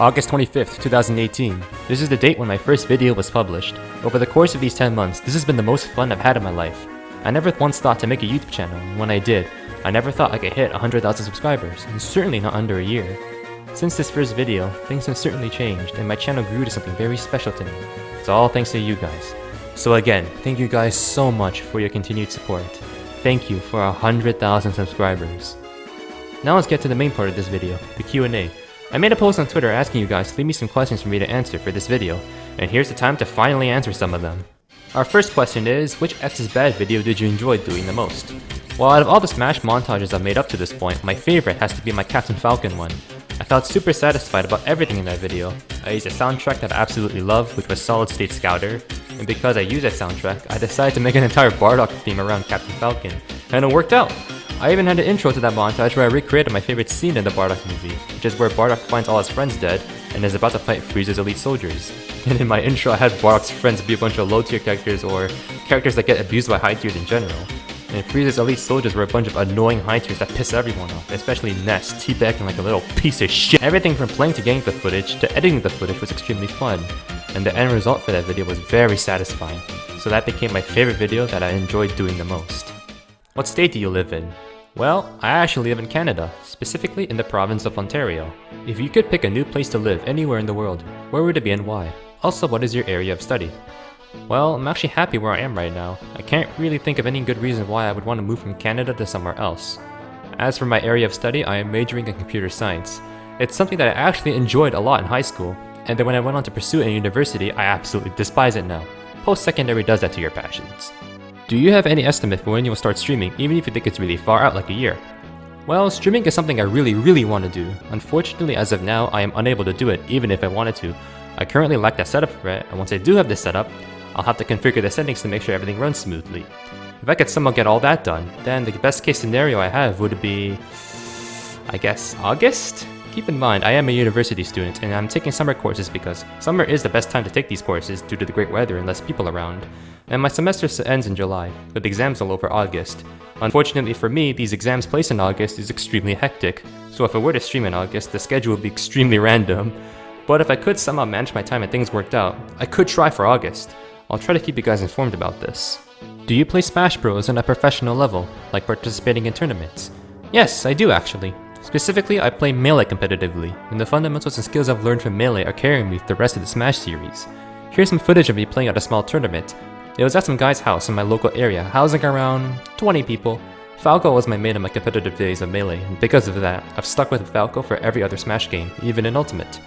August 25th, 2018. This is the date when my first video was published. Over the course of these 10 months, this has been the most fun I've had in my life. I never once thought to make a YouTube channel, and when I did, I never thought I could hit 100,000 subscribers, and certainly not under a year. Since this first video, things have certainly changed, and my channel grew to something very special to me. It's all thanks to you guys. So again, thank you guys so much for your continued support. Thank you for 100,000 subscribers. Now let's get to the main part of this video, the Q&A. I made a post on Twitter asking you guys to leave me some questions for me to answer for this video, and here's the time to finally answer some of them. Our first question is, which X is Bad video did you enjoy doing the most? Well, out of all the Smash montages I've made up to this point, my favorite has to be my Captain Falcon one. I felt super satisfied about everything in that video. I used a soundtrack that I absolutely love, which was Solid State Scouter, and because I used that soundtrack, I decided to make an entire Bardock theme around Captain Falcon, and it worked out! I even had an intro to that montage where I recreated my favorite scene in the Bardock movie, which is where Bardock finds all his friends dead and is about to fight Frieza's elite soldiers. And in my intro I had Bardock's friends be a bunch of low tier characters or characters that get abused by high tiers in general. And Frieza's elite soldiers were a bunch of annoying high tiers that piss everyone off, especially Ness, teabagging like a little piece of shit. Everything from playing to getting the footage to editing the footage was extremely fun, and the end result for that video was very satisfying. So that became my favorite video that I enjoyed doing the most. What state do you live in? Well, I actually live in Canada, specifically in the province of Ontario. If you could pick a new place to live anywhere in the world, where would it be and why? Also, what is your area of study? Well, I'm actually happy where I am right now. I can't really think of any good reason why I would want to move from Canada to somewhere else. As for my area of study, I am majoring in computer science. It's something that I actually enjoyed a lot in high school, and then when I went on to pursue it in university, I absolutely despise it now. Post-secondary does that to your passions. Do you have any estimate for when you will start streaming, even if you think it's really far out like a year? Well, streaming is something I really want to do. Unfortunately, as of now, I am unable to do it, even if I wanted to. I currently lack that setup for it, and once I do have this set up, I'll have to configure the settings to make sure everything runs smoothly. If I could somehow get all that done, then the best case scenario I have would be, I guess, August? Keep in mind, I am a university student, and I'm taking summer courses because summer is the best time to take these courses due to the great weather and less people around. And my semester ends in July, with exams all over August. Unfortunately for me, these exams placed in August is extremely hectic, so if I were to stream in August, the schedule would be extremely random. But if I could somehow manage my time and things worked out, I could try for August. I'll try to keep you guys informed about this. Do you play Smash Bros on a professional level, like participating in tournaments? Yes, I do actually. Specifically, I play Melee competitively, and the fundamentals and skills I've learned from Melee are carrying me through the rest of the Smash series. Here's some footage of me playing at a small tournament. It was at some guy's house in my local area, housing around 20 people. Falco was my main in my competitive days of Melee, and because of that, I've stuck with Falco for every other Smash game, even in Ultimate.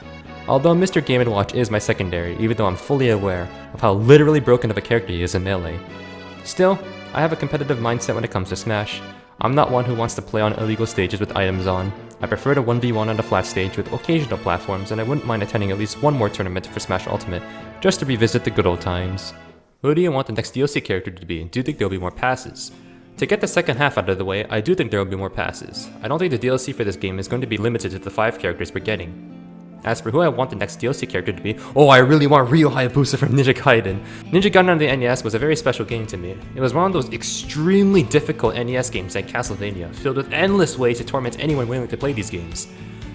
Although Mr. Game & Watch is my secondary, even though I'm fully aware of how literally broken of a character he is in Melee. Still, I have a competitive mindset when it comes to Smash. I'm not one who wants to play on illegal stages with items on. I prefer to 1v1 on a flat stage with occasional platforms, and I wouldn't mind attending at least one more tournament for Smash Ultimate, just to revisit the good old times. Who do you want the next DLC character to be, and do you think there will be more passes? To get the second half out of the way, I do think there will be more passes. I don't think the DLC for this game is going to be limited to the 5 characters we're getting. As for who I want the next DLC character to be, I really want Ryo Hayabusa from Ninja Gaiden. Ninja Gaiden on the NES was a very special game to me. It was one of those extremely difficult NES games like Castlevania, filled with endless ways to torment anyone willing to play these games.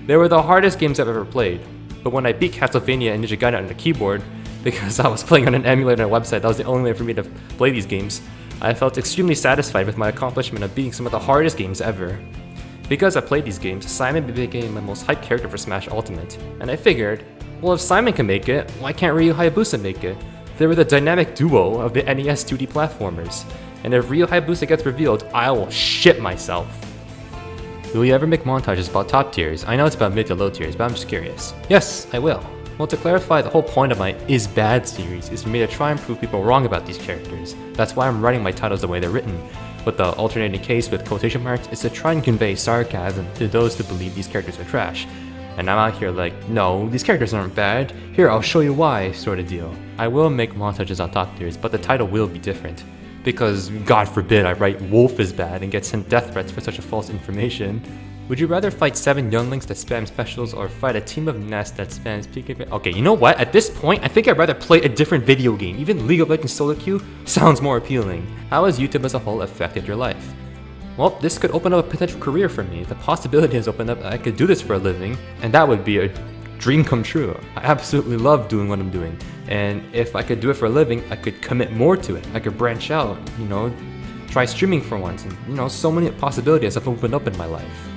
They were the hardest games I've ever played, but when I beat Castlevania and Ninja Gaiden on the keyboard, because I was playing on an emulator on a website that was the only way for me to play these games, I felt extremely satisfied with my accomplishment of beating some of the hardest games ever. Because I played these games, Simon became my most hyped character for Smash Ultimate, and I figured, well, if Simon can make it, why can't Ryo Hayabusa make it? They were the dynamic duo of the NES 2D platformers, and if Ryo Hayabusa gets revealed, I will shit myself. Will you ever make montages about top tiers? I know it's about mid to low tiers, but I'm just curious. Yes, I will. Well, to clarify, the whole point of my Is Bad series is for me to try and prove people wrong about these characters. That's why I'm writing my titles the way they're written. But the alternating case with quotation marks is to try and convey sarcasm to those who believe these characters are trash. And I'm out here like, no, these characters aren't bad. Here, I'll show you why, sort of deal. I will make montages on top tiers, but the title will be different. Because, God forbid, I write Wolf is bad and get sent death threats for such a false information. Would you rather fight 7 younglings that spam specials or fight a team of Ness that spams PK? Okay, you know what? At this point, I think I'd rather play a different video game. Even League of Legends solo queue sounds more appealing. How has YouTube as a whole affected your life? Well, this could open up a potential career for me. The possibility has opened up that I could do this for a living, and that would be a dream come true. I absolutely love doing what I'm doing. And if I could do it for a living, I could commit more to it. I could branch out, try streaming for once. And, so many possibilities have opened up in my life.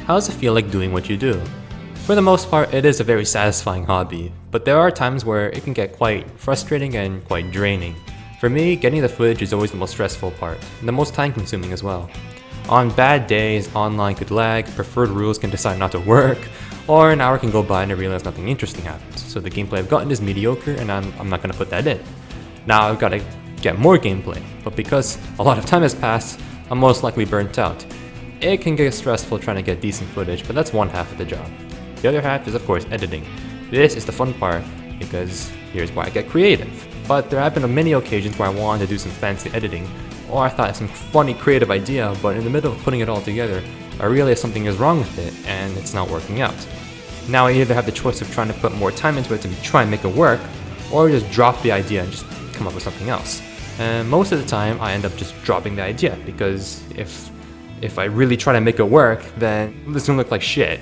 How does it feel like doing what you do? For the most part, it is a very satisfying hobby, but there are times where it can get quite frustrating and quite draining. For me, getting the footage is always the most stressful part, and the most time consuming as well. On bad days, online could lag, preferred rules can decide not to work, or an hour can go by and I realize nothing interesting happens. So the gameplay I've gotten is mediocre and I'm not going to put that in. Now I've got to get more gameplay, but because a lot of time has passed, I'm most likely burnt out. It can get stressful trying to get decent footage, but that's one half of the job. The other half is of course editing. This is the fun part, because here's where I get creative. But there have been many occasions where I wanted to do some fancy editing, or I thought of some funny creative idea, but in the middle of putting it all together, I realized something is wrong with it, and it's not working out. Now I either have the choice of trying to put more time into it to try and make it work, or just drop the idea and just come up with something else. And most of the time, I end up just dropping the idea, because if I really try to make it work, then it's gonna look like shit.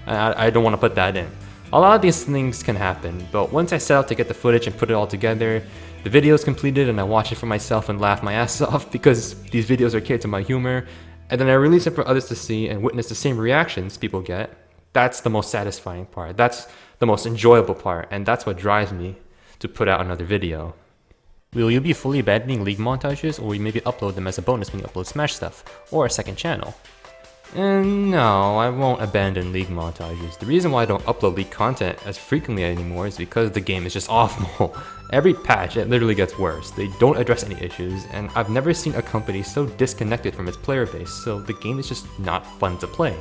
I don't want to put that in. A lot of these things can happen, but once I set out to get the footage and put it all together, the video is completed and I watch it for myself and laugh my ass off because these videos are catered to my humor, and then I release it for others to see and witness the same reactions people get. That's the most satisfying part. That's the most enjoyable part, and that's what drives me to put out another video. Will you be fully abandoning League montages, or will you maybe upload them as a bonus when you upload Smash stuff, or a second channel? And no, I won't abandon League montages. The reason why I don't upload League content as frequently anymore is because the game is just awful. Every patch, it literally gets worse. They don't address any issues, and I've never seen a company so disconnected from its player base, so the game is just not fun to play.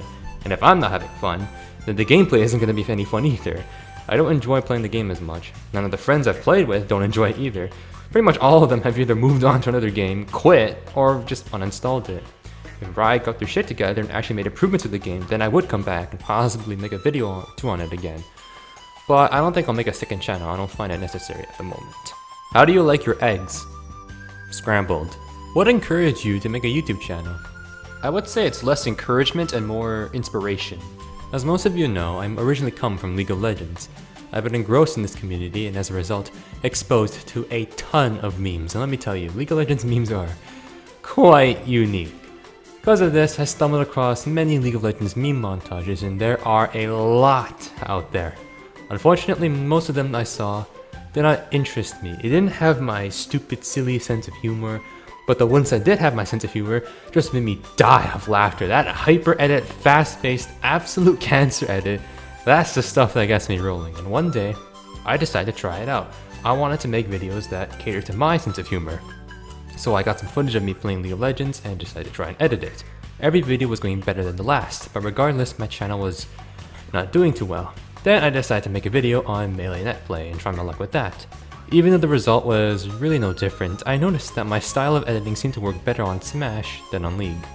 And if I'm not having fun, then the gameplay isn't going to be any fun either. I don't enjoy playing the game as much. None of the friends I've played with don't enjoy it either. Pretty much all of them have either moved on to another game, quit, or just uninstalled it. If Riot got their shit together and actually made improvements to the game, then I would come back and possibly make a video or two on it again. But I don't think I'll make a second channel. I don't find it necessary at the moment. How do you like your eggs? Scrambled. What encouraged you to make a YouTube channel? I would say it's less encouragement and more inspiration. As most of you know, I'm originally come from League of Legends. I've been engrossed in this community and as a result, exposed to a ton of memes. And let me tell you, League of Legends memes are quite unique. Because of this, I stumbled across many League of Legends meme montages, and there are a lot out there. Unfortunately, most of them I saw did not interest me. It didn't have my stupid, silly sense of humor, but the ones that did have my sense of humor just made me die of laughter. That hyper edit, fast-paced, absolute cancer edit, that's the stuff that gets me rolling. And one day, I decided to try it out. I wanted to make videos that cater to my sense of humor. So I got some footage of me playing League of Legends and decided to try and edit it. Every video was going better than the last, but regardless, my channel was not doing too well. Then I decided to make a video on Melee Netplay and try my luck with that. Even though the result was really no different, I noticed that my style of editing seemed to work better on Smash than on League.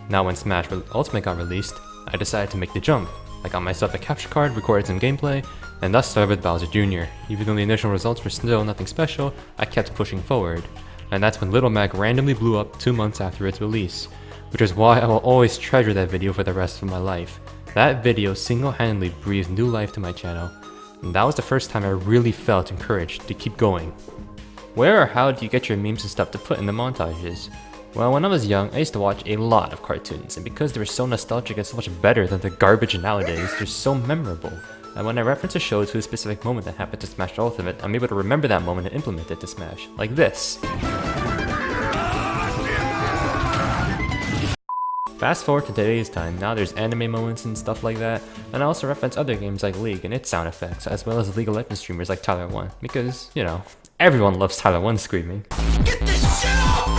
Now when Smash Ultimate got released, I decided to make the jump. I got myself a capture card, recorded some gameplay, and thus started with Bowser Jr. Even though the initial results were still nothing special, I kept pushing forward. And that's when Little Mac randomly blew up 2 months after its release, which is why I will always treasure that video for the rest of my life. That video single-handedly breathed new life to my channel, and that was the first time I really felt encouraged to keep going. Where or how do you get your memes and stuff to put in the montages? Well, when I was young, I used to watch a lot of cartoons, and because they were so nostalgic and so much better than the garbage nowadays, they're so memorable. And when I reference a show to a specific moment that happened to Smash Ultimate, I'm able to remember that moment and implement it to Smash, like this. Fast forward to today's time, now there's anime moments and stuff like that, and I also reference other games like League and its sound effects, as well as League of Legends streamers like Tyler1, because, everyone loves Tyler1 screaming. Get this shit off!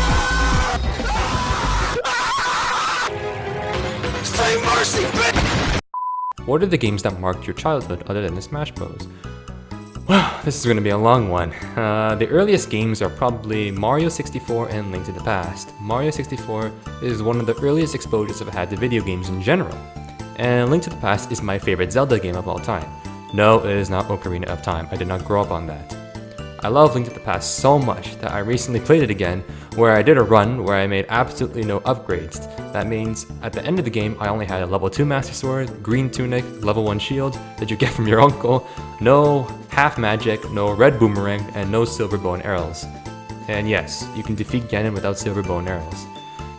Say mercy, bitch! What are the games that marked your childhood other than the Smash Bros? Well, this is going to be a long one. The earliest games are probably Mario 64 and Link to the Past. Mario 64 is one of the earliest exposures I've had to video games in general. And Link to the Past is my favorite Zelda game of all time. No, it is not Ocarina of Time. I did not grow up on that. I love Link to the Past so much that I recently played it again where I did a run where I made absolutely no upgrades. That means at the end of the game, I only had a level 2 Master Sword, green tunic, level 1 shield that you get from your uncle, no half magic, no red boomerang, and no silver bow and arrows. And yes, you can defeat Ganon without silver bow and arrows,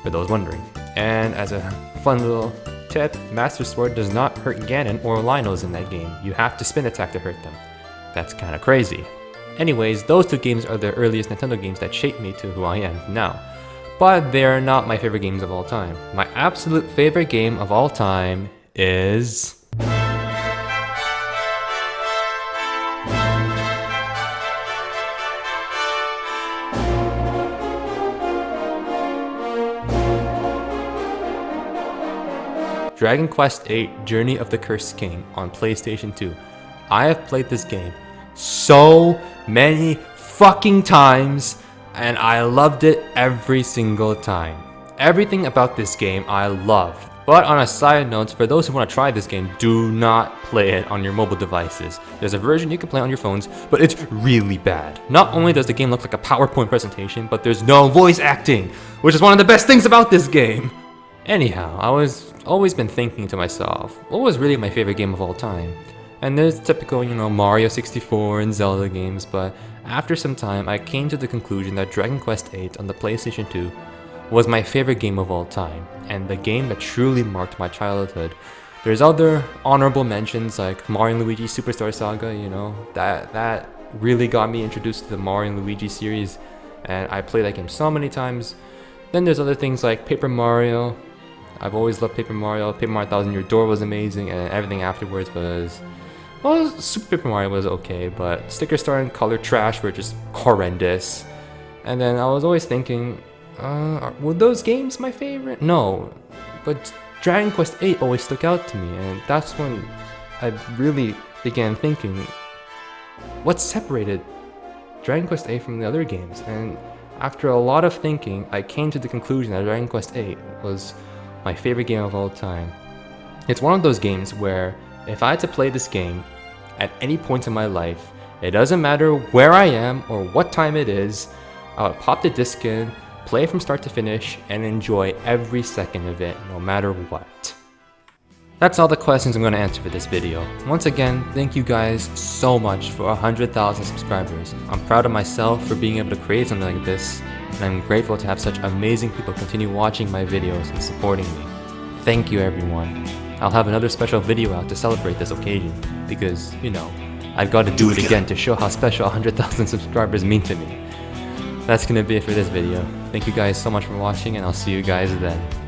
for those wondering. And as a fun little tip, Master Sword does not hurt Ganon or Lynels in that game. You have to spin attack to hurt them. That's kinda crazy. Anyways, those two games are the earliest Nintendo games that shaped me to who I am now. But they're not my favorite games of all time. My absolute favorite game of all time is... Dragon Quest VIII Journey of the Cursed King on PlayStation 2. I have played this game so many fucking times, and I loved it every single time. Everything about this game I loved. But on a side note, for those who want to try this game, do not play it on your mobile devices. There's a version you can play on your phones, but it's really bad. Not only does the game look like a PowerPoint presentation, but there's no voice acting, which is one of the best things about this game. Anyhow, I was always been thinking to myself, what was really my favorite game of all time? And there's typical, Mario 64 and Zelda games, but after some time I came to the conclusion that Dragon Quest VIII on the PlayStation 2 was my favorite game of all time, and the game that truly marked my childhood. There's other honorable mentions like Mario and Luigi Superstar Saga, that really got me introduced to the Mario and Luigi series, and I played that game so many times. Then there's other things like Paper Mario. I've always loved Paper Mario. Paper Mario Thousand Year Door was amazing, and everything afterwards was... Well, Super Paper Mario was okay, but Sticker Star and Color Trash were just horrendous. And then I was always thinking, were those games my favorite? No, but Dragon Quest VIII always stuck out to me, and that's when I really began thinking, what separated Dragon Quest VIII from the other games? And after a lot of thinking, I came to the conclusion that Dragon Quest VIII was my favorite game of all time. It's one of those games where if I had to play this game at any point in my life, it doesn't matter where I am or what time it is, I would pop the disc in, play from start to finish, and enjoy every second of it, no matter what. That's all the questions I'm going to answer for this video. Once again, thank you guys so much for 100,000 subscribers. I'm proud of myself for being able to create something like this, and I'm grateful to have such amazing people continue watching my videos and supporting me. Thank you everyone. I'll have another special video out to celebrate this occasion, because, I've got to do it again to show how special 100,000 subscribers mean to me. That's gonna be it for this video. Thank you guys so much for watching, and I'll see you guys then.